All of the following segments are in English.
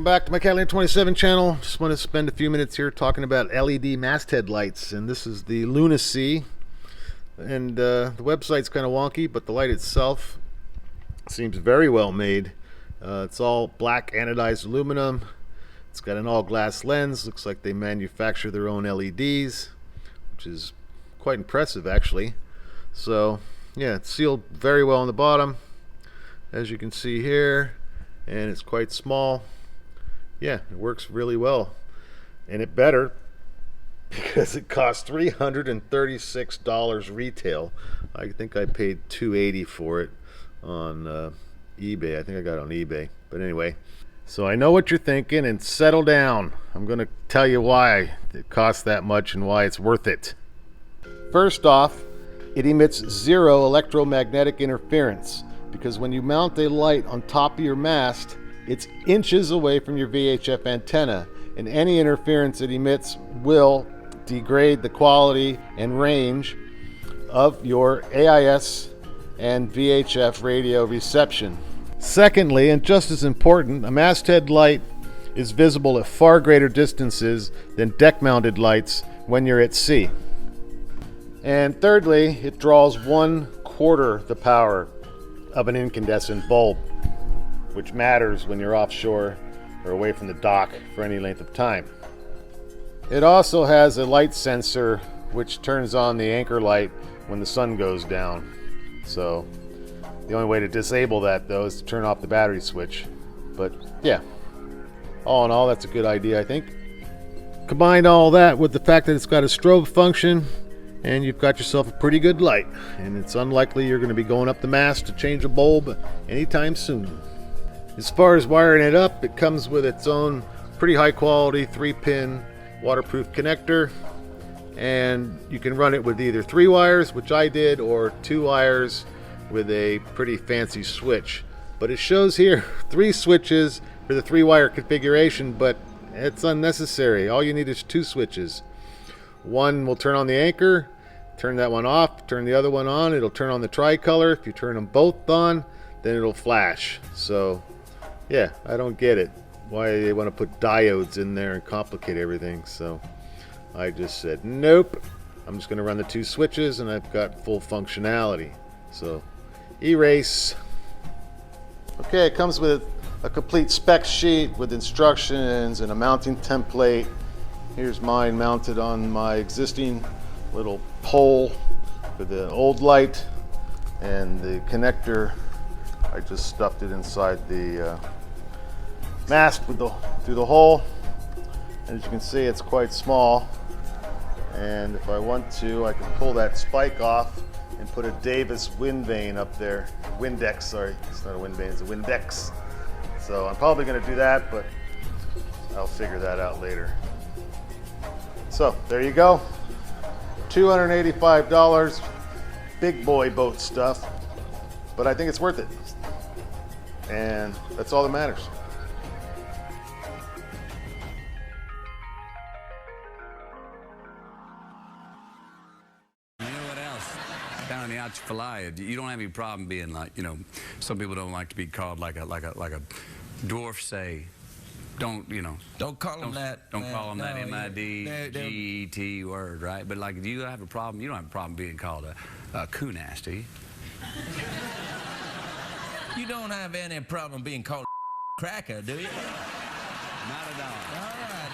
back to my Catalina 27 channel. Just want to spend a few minutes here talking about LED masthead lights, and this is the LunaSea. And the website's kind of wonky, but the light itself seems very well made. It's all black anodized aluminum. It's got an all-glass lens. Looks like they manufacture their own LEDs, which is quite impressive actually. So yeah, it's sealed very well on the bottom, as you can see here, and it's quite small. Yeah, it works really well, and it better, because it costs $336 retail. I think I paid $280 for it on eBay. I think I got it on eBay, but anyway. So I know what you're thinking, and settle down. I'm going to tell you why it costs that much and why it's worth it. First off, it emits zero electromagnetic interference, because when you mount a light on top of your mast, it's inches away from your VHF antenna, and any interference it emits will degrade the quality and range of your AIS and VHF radio reception. Secondly, and just as important, a masthead light is visible at far greater distances than deck-mounted lights when you're at sea. And thirdly, it draws 1/4 the power of an incandescent bulb, which matters when you're offshore or away from the dock for any length of time. It also has a light sensor which turns on the anchor light when the sun goes down. So the only way to disable that, though, is to turn off the battery switch. But yeah, all in all, that's a good idea, I think. Combine all that with the fact that it's got a strobe function, and you've got yourself a pretty good light. And it's unlikely you're going to be going up the mast to change a bulb anytime soon. As far as wiring it up, it comes with its own pretty high quality 3-pin waterproof connector, and you can run it with either 3 wires, which I did, or 2 wires with a pretty fancy switch. But it shows here 3 switches for the 3-wire configuration, but it's unnecessary. All you need is 2 switches. One will turn on the anchor, turn that one off, turn the other one on. It'll turn on the tricolor. If you turn them both on, then it'll flash. So yeah, I don't get it, why they want to put diodes in there and complicate everything. So I just said nope, I'm just going to run the 2 switches and I've got full functionality. So erase. Okay, it comes with a complete spec sheet with instructions and a mounting template. Here's mine mounted on my existing little pole for the old light, and the connector, I just stuffed it inside the mast with through the hole. And as you can see, it's quite small, and if I want to, I can pull that spike off and put a Davis wind vane up there. Windex, sorry, it's not a wind vane, it's a Windex. So I'm probably going to do that, but I'll figure that out later. So there you go, $285, big boy boat stuff, but I think it's worth it, and that's all that matters. Down in the Atchafalaya, you don't have any problem being like, you know, some people don't like to be called like a dwarf say. Don't, you know. Don't call them that. Don't call them that M-I-D-G-E-T word, right? But like, do you have a problem? You don't have a problem being called a coon-ass, do you? You don't have any problem being called a cracker, do you? Not at all. All right,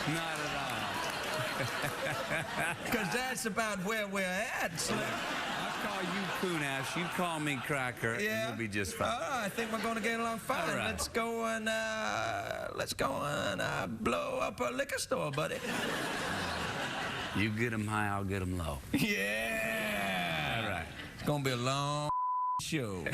then. Not at all. Because that's about where we're at, Slim. I'll call you coon-ass, you call me cracker, and we'll be just fine. I think we're going to get along fine. All right. Let's go and blow up a liquor store, buddy. You get them high, I'll get them low. Yeah. All right. It's going to be a long show.